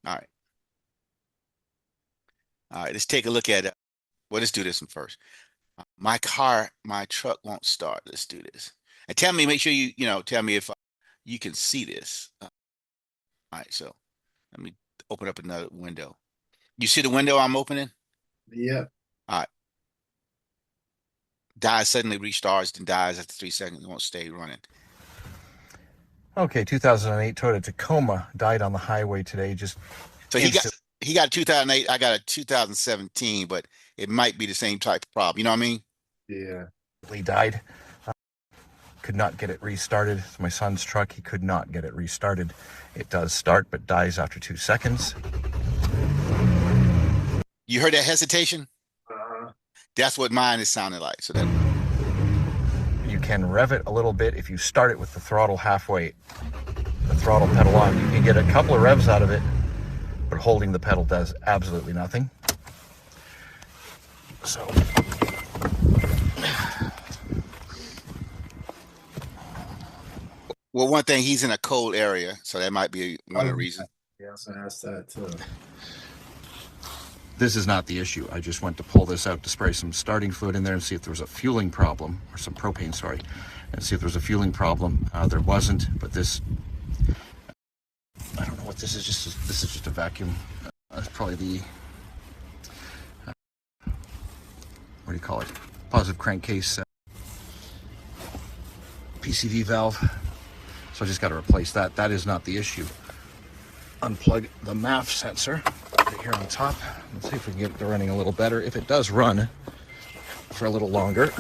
All right. All right. Let's take a look at well, let's do this one first. My truck won't start. Let's do this. And tell me, make sure tell me if you can see this. All right, so let me open up another window. You see the window I'm opening? Yeah. All right. Dies suddenly restarts, then dies after 3 seconds. It won't stay running. Okay, 2008 Toyota Tacoma died on the highway today. Just So he got a 2008. I got a 2017, but it might be the same type of problem. You know what I mean? Yeah. instantly died. Could not get it restarted. It's my son's truck. He could not get it restarted. It does start, but dies after 2 seconds. You heard that hesitation? Uh-huh. That's what mine is sounding like. So that You can rev it a little bit if you start it with the throttle halfway, the throttle pedal on. You can get a couple of revs out of it, but holding the pedal does absolutely nothing. So well, one thing, he's in a cold area, so that might be one of the reasons. Yeah, so that's that too. this is not the issue. I just went to pull this out to spray some starting fluid in there and see if there was a fueling problem, or some propane, sorry, and see if there was a fueling problem. There wasn't, but this, I don't know what this is. This is just a vacuum. It's probably the what do you call it? Positive crankcase PCV valve. So I just got to replace that. That is not the issue. Unplug the MAF sensor right here on top. Let's see if we can get it running a little better. If it does run for a little longer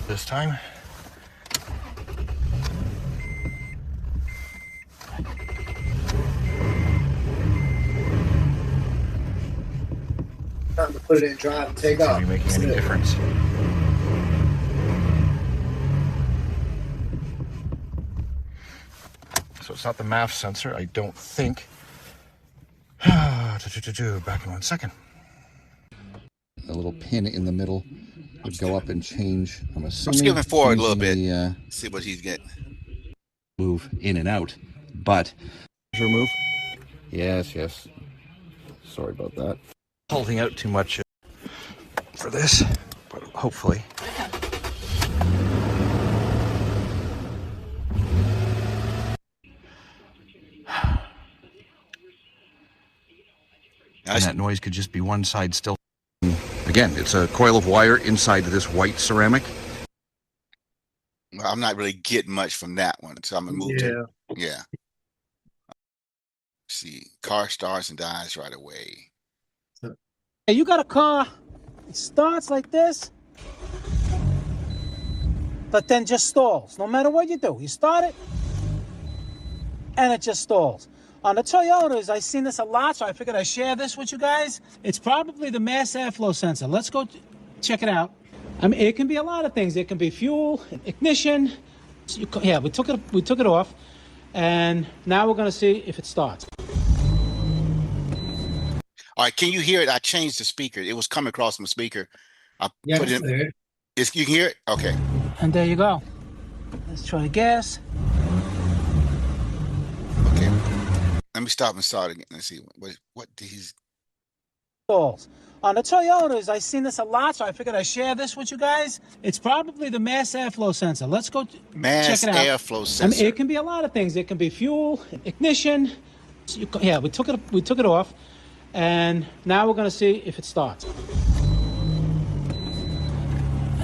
this time. Time to put it in drive and take off. Be making any difference. So it's not the MAF sensor, I don't think. Back in 1 second. A little pin in the middle would go up and change. I'm assuming. I'm skipping forward a little bit. See what he's getting. Move in and out, but remove. Yes. Sorry about that. Holding out too much for this, but hopefully. And that noise could just be one side still. Again, it's a coil of wire inside of this white ceramic. Well, I'm not really getting much from that one, so I'm gonna move to yeah. See, car starts and dies right away. Hey, you got a car, it starts like this, but then just stalls. No matter what you do, you start it, and it just stalls. On the Toyotas, I've seen this a lot, so I figured I'd share this with you guys. It's probably the mass airflow sensor. Let's go check it out. I mean, it can be a lot of things. It can be fuel, ignition. Yeah, we took it off, and now we're gonna see if it starts. All right, can you hear it? I changed the speaker. It was coming across from the speaker. I put it in. You can hear it? Okay. And there you go. Let's try gas. Okay. Let me stop and start again. Let's see what these stalls. On the Toyotas, I've seen this a lot, so I figured I'd share this with you guys. It's probably the mass airflow sensor. Let's go check it out. Mass airflow sensor. I mean, it can be a lot of things. It can be fuel, ignition. Yeah, we took it off, and now we're gonna see if it starts.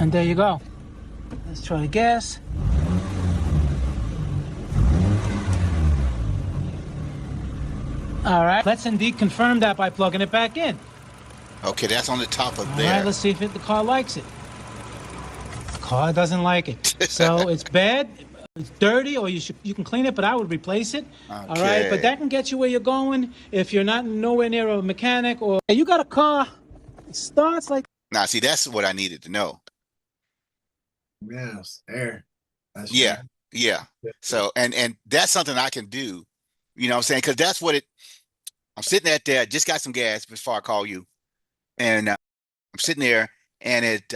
And there you go. Let's try gas. All right, let's indeed confirm that by plugging it back in. Okay, that's on the top of there. All right, let's see if the car likes it. The car doesn't like it. So it's bad, it's dirty, or you can clean it, but I would replace it. Okay. All right, but that can get you where you're going if you're not nowhere near a mechanic, or you got a car, it starts like. Now, see, that's what I needed to know. Yes, air. Yeah. So, and that's something I can do. You know what I'm saying? Because that's what I'm sitting at there, just got some gas before I call you. And I'm sitting there, and it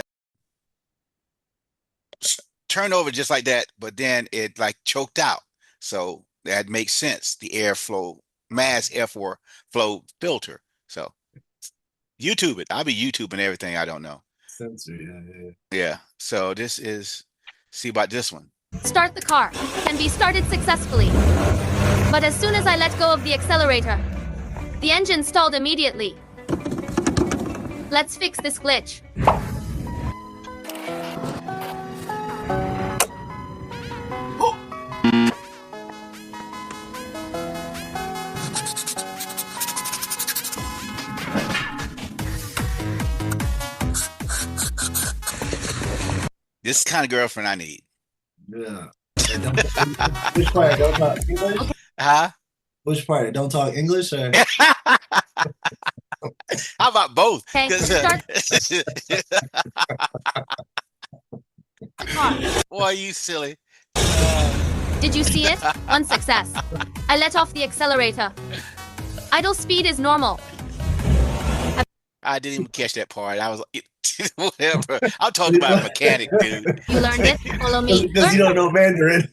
turned over just like that, but then it like choked out. So that makes sense. The airflow mass airflow filter. So YouTube it. I'll be YouTubing everything I don't know. Sensor, yeah. Yeah. So this is, see about this one. Start the car. Can be started successfully. But as soon as I let go of the accelerator, the engine stalled immediately. Let's fix this glitch. This is the kind of girlfriend I need. Yeah. Which part? Don't talk English? Huh? Which part? Don't talk English or? How about both? Okay, 'Cause, start the car. Boy, you silly. Did you see it? One success. I let off the accelerator. Idle speed is normal. I didn't even catch that part. I was like, whatever. I'm talking about a mechanic, dude. You learned it? Follow me. Because you don't know Mandarin.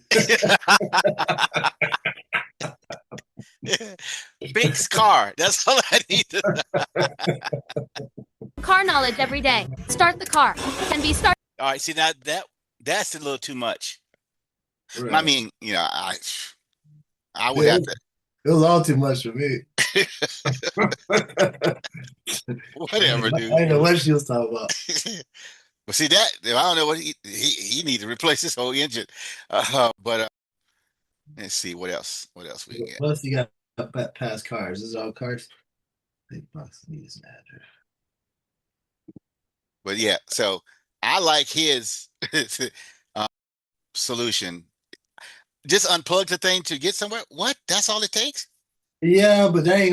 Fix car. That's all I need to know. Car knowledge every day. Start the car. Can be started. All right, see now that's a little too much. Right. I mean, I would have to. It was all too much for me. Whatever, dude. I didn't know what she was talking about. Well, see that I don't know what he need to replace his whole engine. But let's see what else. What else we can get? What else you got past cars? This is all cars. Big box needs an address. But yeah, so I like his solution. Just unplug the thing to get somewhere. What? That's all it takes? Yeah, but that ain't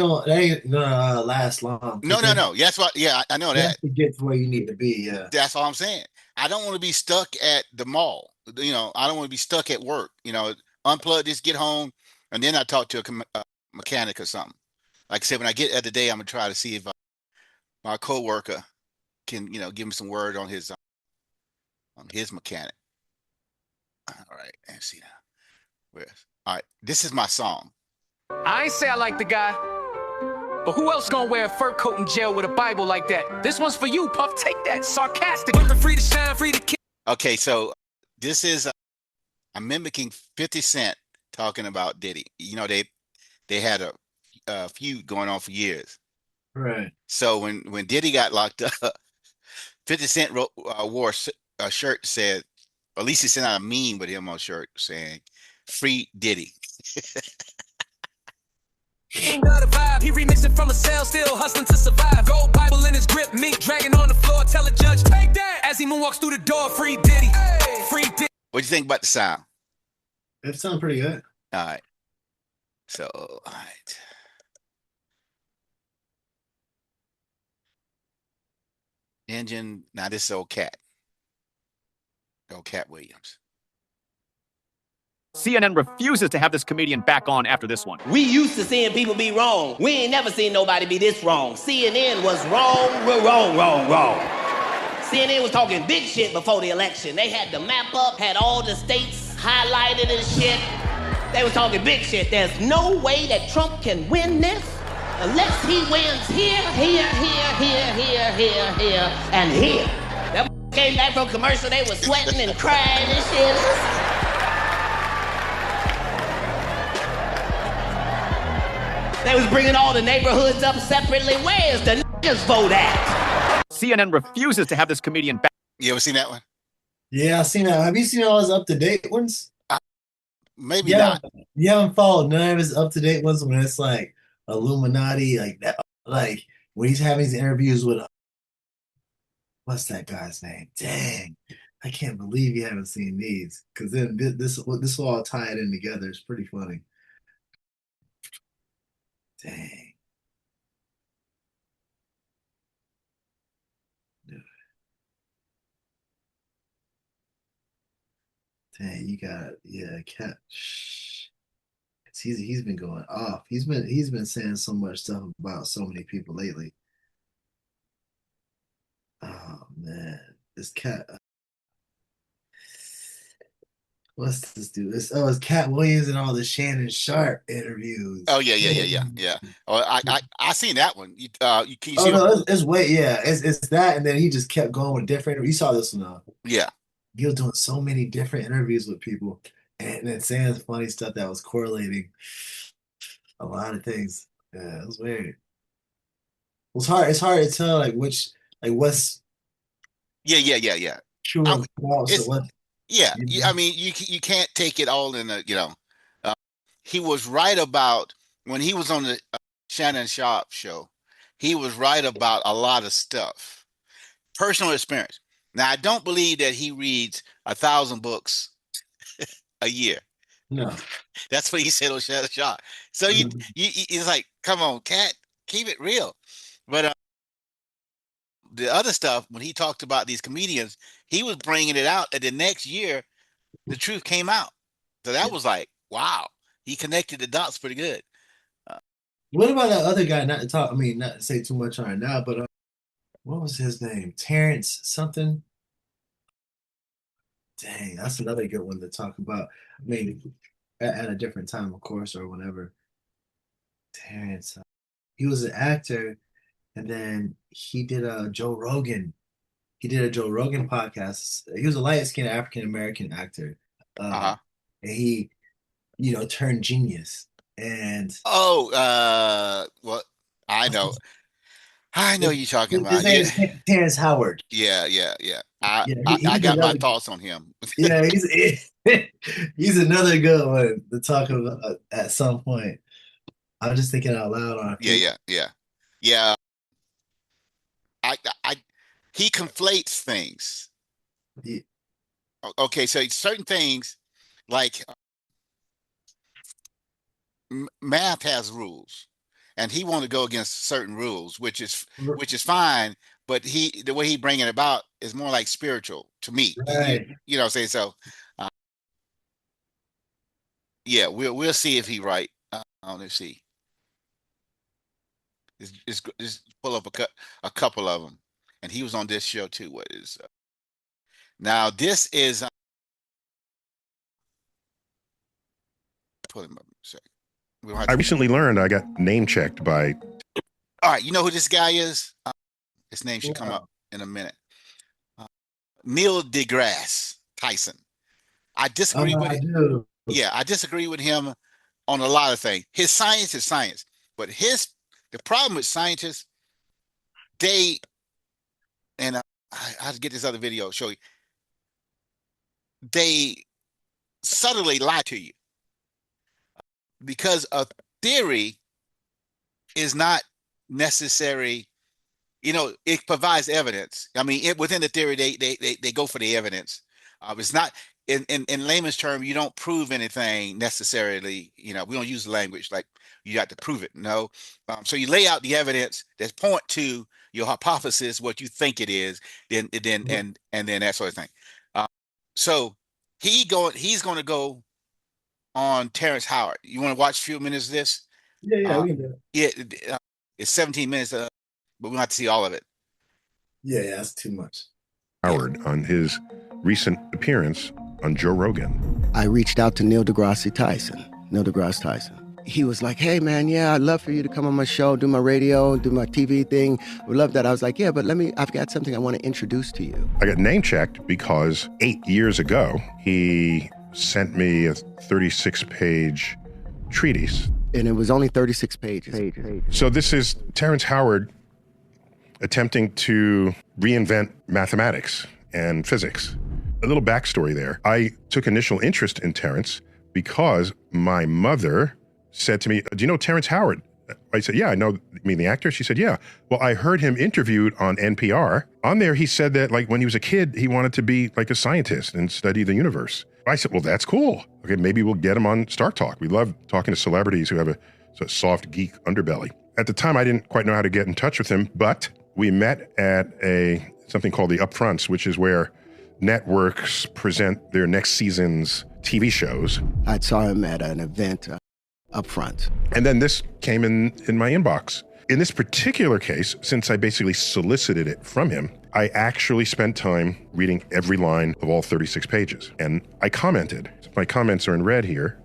gonna last long. No. That's what. Yeah, I know You that. have to get to where you need to be. Yeah. That's all I'm saying. I don't want to be stuck at the mall. I don't want to be stuck at work. Unplug this, get home, and then I talk to a mechanic or something. Like I said, when I get at the day, I'm gonna try to see if my coworker can, give me some word on his mechanic. All right, let's see now. All right, this is my song. I ain't say I like the guy, but who else gonna wear a fur coat in jail with a Bible like that? This one's for you, Puff. Take that. Sarcastic. Free to shine, free to kill. Okay, so this is I'm mimicking 50 Cent talking about Diddy. They had a feud going on for years. Right. So when Diddy got locked up, 50 Cent wore a shirt that said, or at least he sent out a meme with him on a shirt saying, "Free Diddy." Got a vibe. He remixing from a cell, still hustling to survive. Gold Bible in his grip, mink dragging on the floor. Tell a judge, take that. As he moonwalks through the door, free Diddy. Hey. Free Diddy. What do you think about the sound? It sounds pretty good. All right. So, all right. Engine. Now this is old Cat. Old Cat Williams. CNN refuses to have this comedian back on after this one. We used to seeing people be wrong. We ain't never seen nobody be this wrong. CNN was wrong. CNN was talking big shit before the election. They had the map up, had all the states highlighted and shit. They was talking big shit. There's no way that Trump can win this unless he wins here, and here. That came back from commercial, they was sweating and crying and shit. They was bringing all the neighborhoods up separately. Where's the niggas vote at? CNN refuses to have this comedian back. You ever seen that one? Yeah, I've seen that. Have you seen all his up-to-date ones? Maybe not. You haven't followed none of his up-to-date ones when it's like Illuminati, like that. Like when he's having these interviews with, what's that guy's name? Dang, I can't believe you haven't seen these. Because then this will all tie it in together. It's pretty funny. Dang. Dang, you got Cat. He's been going off. He's been saying so much stuff about so many people lately. Oh man, this Cat. What's this dude? It's Cat Williams and all the Shannon Sharp Oh interviews. yeah, yeah, yeah, yeah, yeah. Oh, I seen that one. Can you Oh see? no, it's way yeah, it's that, and then he just kept going with different. You saw this one, Yeah, he was doing so many different interviews with people, and then saying funny stuff that was correlating a lot of things. Yeah, it was weird. It's hard. It's hard to tell like what's yeah, yeah, yeah, yeah. true I, and false or it's what. yeah. You know? I mean, you can't take it all in a Uh, he was right about when he was on the Shannon Sharp show. He was right about a lot of stuff, personal experience. Now, I don't believe that he reads 1,000 books a year. No. That's what he said on Shannon Sharp. So it's like, come on, cat, keep it real. But the other stuff, when he talked about these comedians, he was bringing it out, and the next year, the truth came out. So that was like, wow, he connected the dots pretty good. Uh, What about that other guy? Not to talk. I mean, not to say too much on it now, but what was his name? Terrence something. Dang, that's another good one to talk about. I mean, at a different time, of course, or whenever. Terrence, he was an actor, and then he did a Joe Rogan. He did a Joe Rogan podcast. He was a light-skinned African American actor, uh-huh. and he, turned genius. And Oh, well, I know, I know his, you're talking his about. name Yeah, is Terrence Howard. yeah, yeah, yeah. I, Yeah, I, I he's got my another. thoughts on him. Yeah, he's another good one to talk about at some point. I'm just thinking out loud on a Yeah, few. yeah, yeah, yeah. I, I, he conflates things. Yeah, Okay, so certain things like math has rules, and he want to go against certain rules, which is fine. But the way he bringing it about is more like spiritual to me. right. What I'm saying? So, uh, yeah, we'll see if he right. Let's see. Just pull up a couple of them, and he was on this show too. What is now? This is pull him up a second. We don't have I to. recently learned I got name checked by. All right, you know who this guy is? His name should come Yeah. up in a minute. Uh, Neil deGrasse Tyson. I disagree with I it. do. Yeah, I disagree with him on a lot of things. His science is science, but the problem with scientists, they and I have to get this other video show you. They subtly lie to you because a theory is not necessary. It provides evidence. I mean, within the theory, they go for the evidence. It's not in layman's term. You don't prove anything necessarily. We don't use the language like you got to prove it. No, so you lay out the evidence that point to your hypothesis, what you think it is, then that sort of thing. So he's going to go on Terrence Howard. You want to watch a few minutes of this? Yeah, Uh, we can do it. yeah, it's 17 minutes, but we don't have to see all of it. Yeah, that's too much. Howard on his recent appearance on Joe Rogan. I reached out to Neil deGrasse Tyson. He was like, hey, man, yeah, I'd love for you to come on my show, do my radio, do my TV thing. We love that. I was like, yeah, but I've got something I want to introduce to you. I got name checked because 8 years ago, he sent me a 36-page treatise. And it was only 36 pages. So this is Terrence Howard attempting to reinvent mathematics and physics. A little backstory there. I took initial interest in Terrence because my mother said to me, do you know Terrence Howard? I said, yeah, I know. You mean the actor? She said, yeah. Well, I heard him interviewed on NPR. On there, he said that like when he was a kid, he wanted to be like a scientist and study the universe. I said, well, that's cool. Okay, maybe we'll get him on Star Talk. We love talking to celebrities who have a sort of soft geek underbelly. At the time, I didn't quite know how to get in touch with him, but we met at something called the Upfronts, which is where networks present their next season's TV shows. I saw him at an event up front. And then this came in my inbox. In this particular case, since I basically solicited it from him, I actually spent time reading every line of all 36 pages, and I commented. My comments are in red here.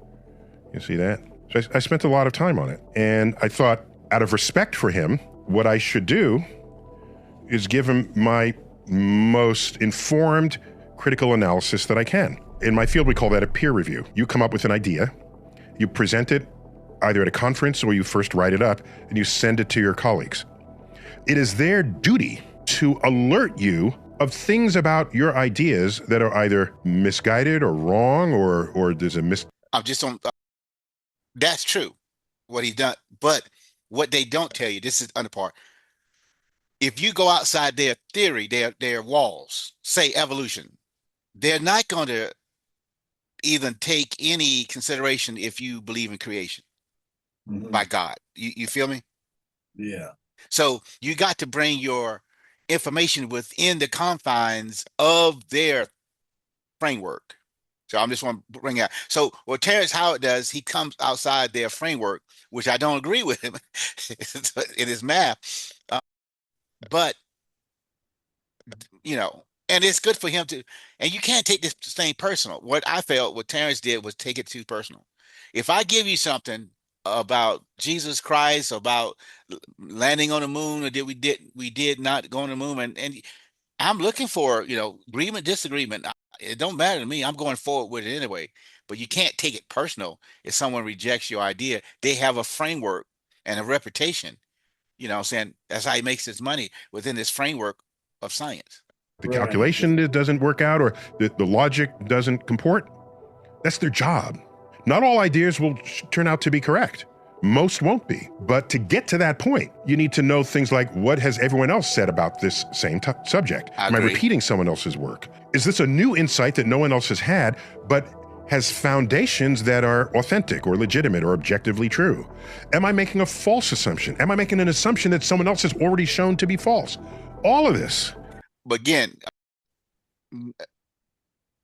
You see that? So I spent a lot of time on it, and I thought, out of respect for him, what I should do is give him my most informed critical analysis that I can. In my field, we call that a peer review. You come up with an idea, you present it either at a conference or you first write it up, and you send it to your colleagues. It is their duty to alert you of things about your ideas that are either misguided or wrong, or there's a I'm just on. That's true, what he's done. But what they don't tell you, this is the other part. If you go outside their theory, their walls, say evolution, they're not going to even take any consideration if you believe in creation by God. You feel me? Yeah. So you got to bring your information within the confines of their framework. So I'm just want to bring out. So what Terrence Howard does, he comes outside their framework, which I don't agree with him in his math. But, you know, and it's good for him to, and you can't take this thing personal. What I felt what Terrence did was take it too personal. If I give you something about Jesus Christ, about landing on the moon, or we did not go on the moon, and I'm looking for, you know, agreement, disagreement. It don't matter to me. I'm going forward with it anyway. But you can't take it personal if someone rejects your idea. They have a framework and a reputation. You know what I'm saying? That's how he makes his money, within this framework of science. The calculation doesn't work out, or the logic doesn't comport. That's their job. Not all ideas will turn out to be correct. Most won't be. But to get to that point, you need to know things like, what has everyone else said about this same subject? Am I repeating someone else's work? Is this a new insight that no one else has had, but has foundations that are authentic or legitimate or objectively true? Am I making a false assumption? Am I making an assumption that someone else has already shown to be false? All of this. But again,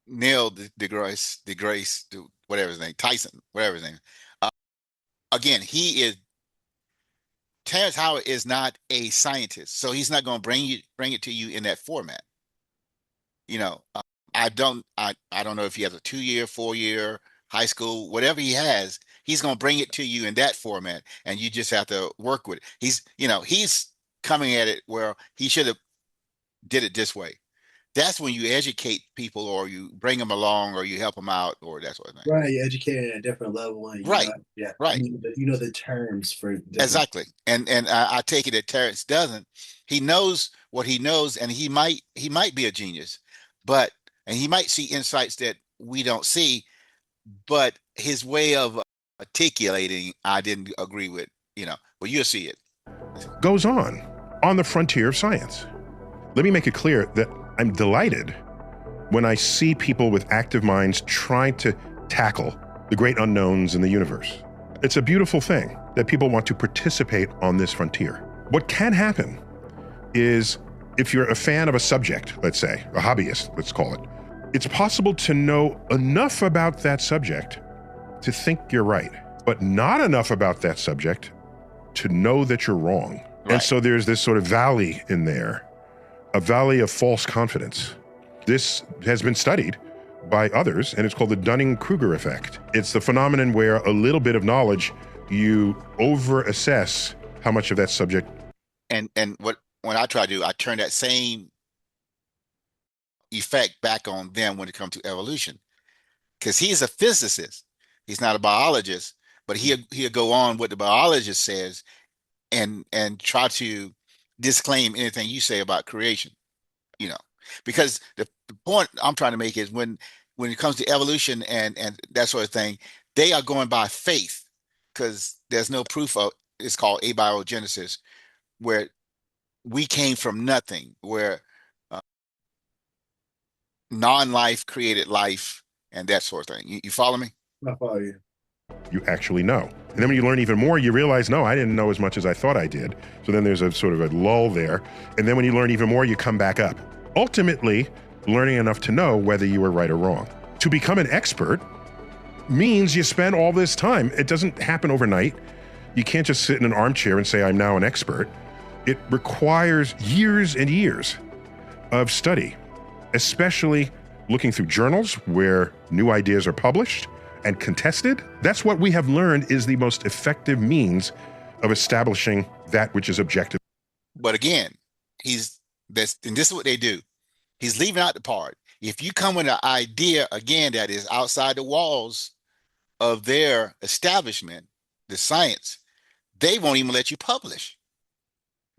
Neil deGrasse, whatever his name, Tyson, whatever his name. Again, Terrence Howard is not a scientist, so he's not going to bring it to you in that format. You know, I don't know if he has a 2-year, 4-year, high school, whatever he has, he's going to bring it to you in that format, and you just have to work with it. He's coming at it where he should have did it this way. That's when you educate people, or you bring them along, or you help them out, or that sort of thing. Right, you educate at a different level, and right, right. You know the terms for exactly. And I take it that Terrence doesn't. He knows what he knows, and he might be a genius, and he might see insights that we don't see. But his way of articulating, I didn't agree with. You know, but you'll see it. Goes on the frontier of science. Let me make it clear that I'm delighted when I see people with active minds trying to tackle the great unknowns in the universe. It's a beautiful thing that people want to participate on this frontier. What can happen is, if you're a fan of a subject, let's say, a hobbyist, let's call it, it's possible to know enough about that subject to think you're right, but not enough about that subject to know that you're wrong. Right. And so there's this sort of valley in there, a valley of false confidence. This has been studied by others, and it's called the Dunning-Kruger effect. It's the phenomenon where a little bit of knowledge, you over-assess how much of that subject. And when I try to do, I turn that same effect back on them when it comes to evolution. Because he's a physicist. He's not a biologist, but he'll go on what the biologist says and try to disclaim anything you say about creation, you know, because the point I'm trying to make is when it comes to evolution and that sort of thing, they are going by faith, because there's no proof of, it's called abiogenesis, where we came from nothing, where non-life created life and that sort of thing. You follow me? I follow you. You actually know. And then when you learn even more, you realize, no, I didn't know as much as I thought I did. So then there's a sort of a lull there. And then when you learn even more, you come back up. Ultimately, learning enough to know whether you were right or wrong. To become an expert means you spend all this time. It doesn't happen overnight. You can't just sit in an armchair and say, I'm now an expert. It requires years and years of study, especially looking through journals where new ideas are published and contested. That's what we have learned is the most effective means of establishing that which is objective. But again, and this is what they do. He's leaving out the part. If you come with an idea, again, that is outside the walls of their establishment, the science, they won't even let you publish.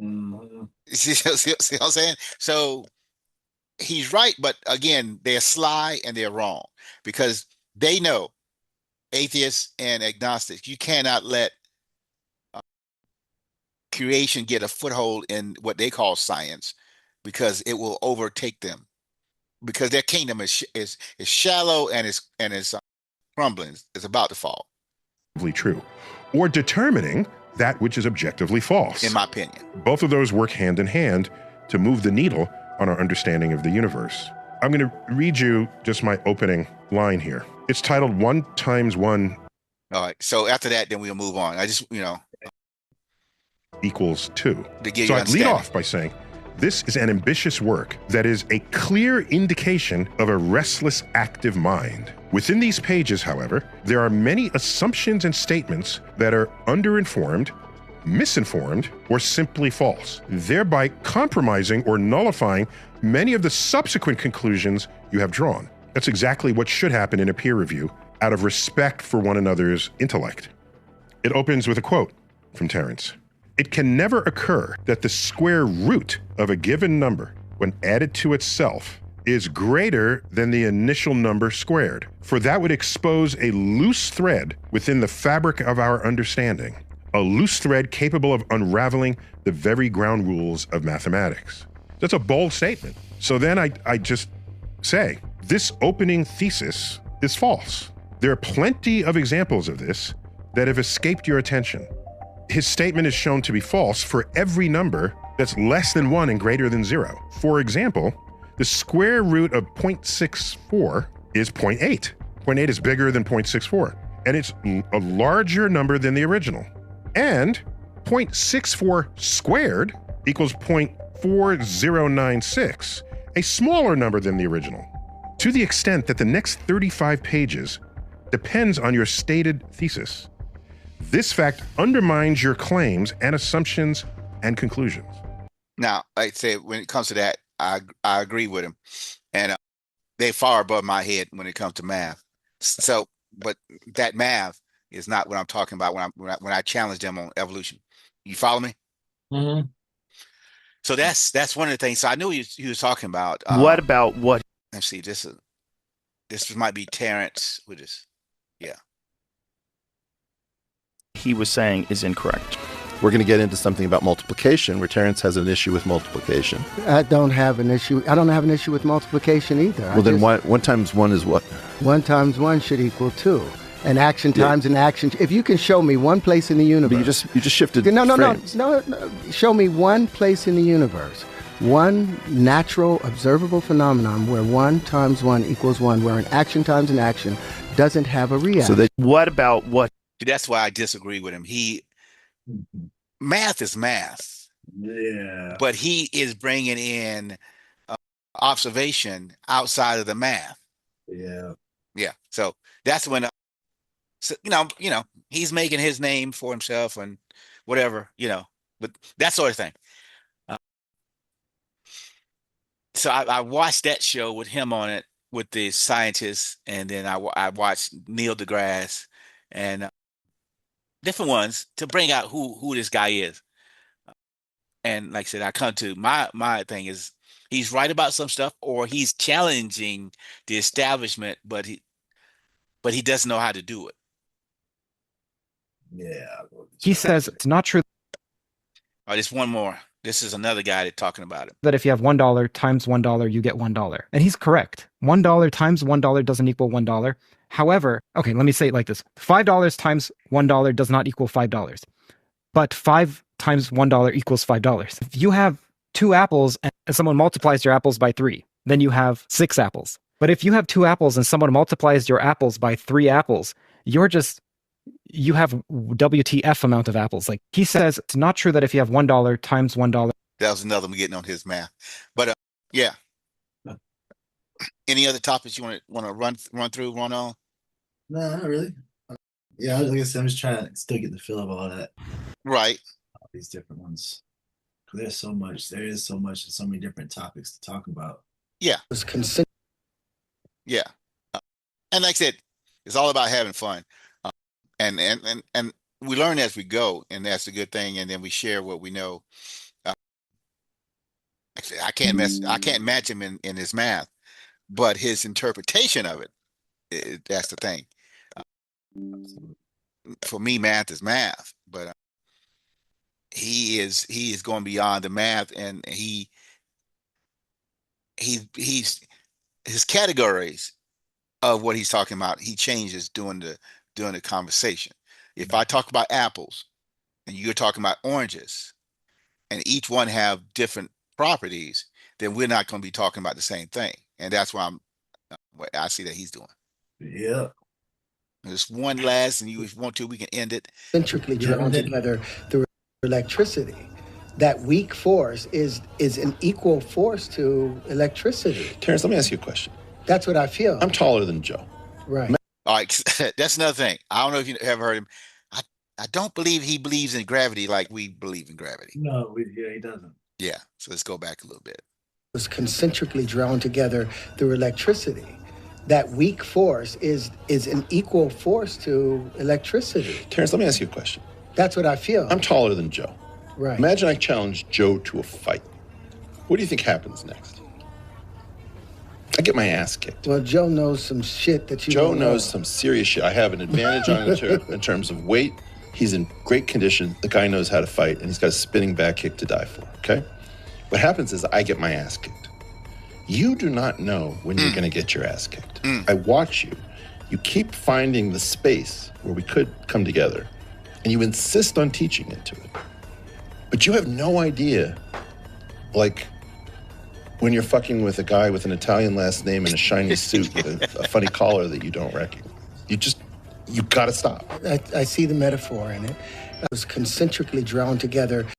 Mhm. See what I'm saying? So he's right, but again, they're sly and they're wrong because they know, atheists and agnostics, you cannot let creation get a foothold in what they call science because it will overtake them because their kingdom is shallow and is crumbling. It's about to fall. True, or determining that which is objectively false. In my opinion. Both of those work hand in hand to move the needle on our understanding of the universe. I'm going to read you just my opening line here. It's titled 1 times 1 All right. So after that, then we'll move on. I just, equals 2. To give So you I'd lead understanding. off by saying, this is an ambitious work that is a clear indication of a restless, active mind. Within these pages, however, there are many assumptions and statements that are underinformed, misinformed, or simply false, thereby compromising or nullifying many of the subsequent conclusions you have drawn. That's exactly what should happen in a peer review out of respect for one another's intellect. It opens with a quote from Terence. It can never occur that the square root of a given number, when added to itself, is greater than the initial number squared, for that would expose a loose thread within the fabric of our understanding, a loose thread capable of unraveling the very ground rules of mathematics. That's a bold statement. So then I just say, this opening thesis is false. There are plenty of examples of this that have escaped your attention. His statement is shown to be false for every number that's less than 1 and greater than 0. For example, the square root of 0.64 is 0.8. 0.8 is bigger than 0.64, and it's a larger number than the original. And 0.64 squared equals 0.4096, a smaller number than the original. To the extent that the next 35 pages depends on your stated thesis, this fact undermines your claims and assumptions and conclusions. Now, like I say, when it comes to that, I agree with him, and they far above my head when it comes to math. So, but that math is not what I'm talking about when I challenge them on evolution. You follow me? Mm-hmm. So that's one of the things. So I knew he was talking about. What about what? Let's see. This might be Terrence with this. Yeah. He was saying is incorrect. We're going to get into something about multiplication, where Terrence has an issue with multiplication. I don't have an issue with multiplication either. Well, then 1 times 1 is what? 1 times 1 should equal 2. And action times an action. If you can show me one place in the universe. But you just shifted No. frames. No. Show me one place in the universe. One natural observable phenomenon where 1 times 1 equals 1, where an action times an action doesn't have a reaction. So what about what? That's why I disagree with him. Math is math. Yeah. But he is bringing in observation outside of the math. Yeah. Yeah. So that's when, he's making his name for himself and whatever, but that sort of thing. So I watched that show with him on it with the scientists, and then I watched Neil deGrasse and different ones to bring out who this guy is. And like I said, I come to my thing is he's right about some stuff, or he's challenging the establishment, but he doesn't know how to do it. Yeah. He says it's not true All right, there's one more. This is another guy that's talking about it. that if you have $1 times $1, you get $1. And he's correct. $1 times $1 doesn't equal $1. However, okay, let me say it like this. $5 times $1 does not equal $5. But 5 times $1 equals $5. If you have 2 apples and someone multiplies your apples by 3, then you have 6 apples. But if you have 2 apples and someone multiplies your apples by 3 apples, you have WTF amount of apples. Like he says, it's not true that if you have $1 times $1. That was another one getting on his math. But, Yeah. Any other topics you want to run through, run on? No, not really. Yeah, like I said, I'm just trying to still get the feel of all that, Right. all these different ones. 'Cause there's so much. There is so much and so many different topics to talk about. Yeah. Yeah. And like I said, it's all about having fun. And we learn as we go, and that's a good thing. And then we share what we know. Like I said, I can't match him in his math, but his interpretation of it, that's the thing. For me, math is math, but he is going beyond the math, and he's his categories of what he's talking about, he changes during the conversation. If I talk about apples and you're talking about oranges, and each one have different properties, then we're not going to be talking about the same thing. And that's what I see that he's doing. Yeah. There's one last, and you if you want to, we can end it. Centrically drawn together through electricity. That weak force is an equal force to electricity. Terrence, let me ask you a question. That's what I feel. I'm taller than Joe. Right. All right, that's another thing. I don't know if you ever heard him. I don't believe he believes in gravity like we believe in gravity. No, yeah, he doesn't. Yeah, so let's go back a little bit. Was concentrically drawn together through electricity. That weak force is an equal force to electricity. Terrence, let me ask you a question. That's what I feel. I'm taller than Joe. Right. Imagine I challenge Joe to a fight. What do you think happens next? I get my ass kicked. Well, Joe knows some shit that you Joe don't know. knows some serious shit. I have an advantage on in terms of weight. He's in great condition. The guy knows how to fight, and he's got a spinning back kick to die for, okay? What happens is I get my ass kicked. You do not know when you're going to get your ass kicked. I watch you. You keep finding the space where we could come together, and you insist on teaching it to it. But you have no idea, like, when you're fucking with a guy with an Italian last name and a shiny suit with a funny collar that you don't recognize. You gotta stop. I see the metaphor in it. I was concentrically drawn together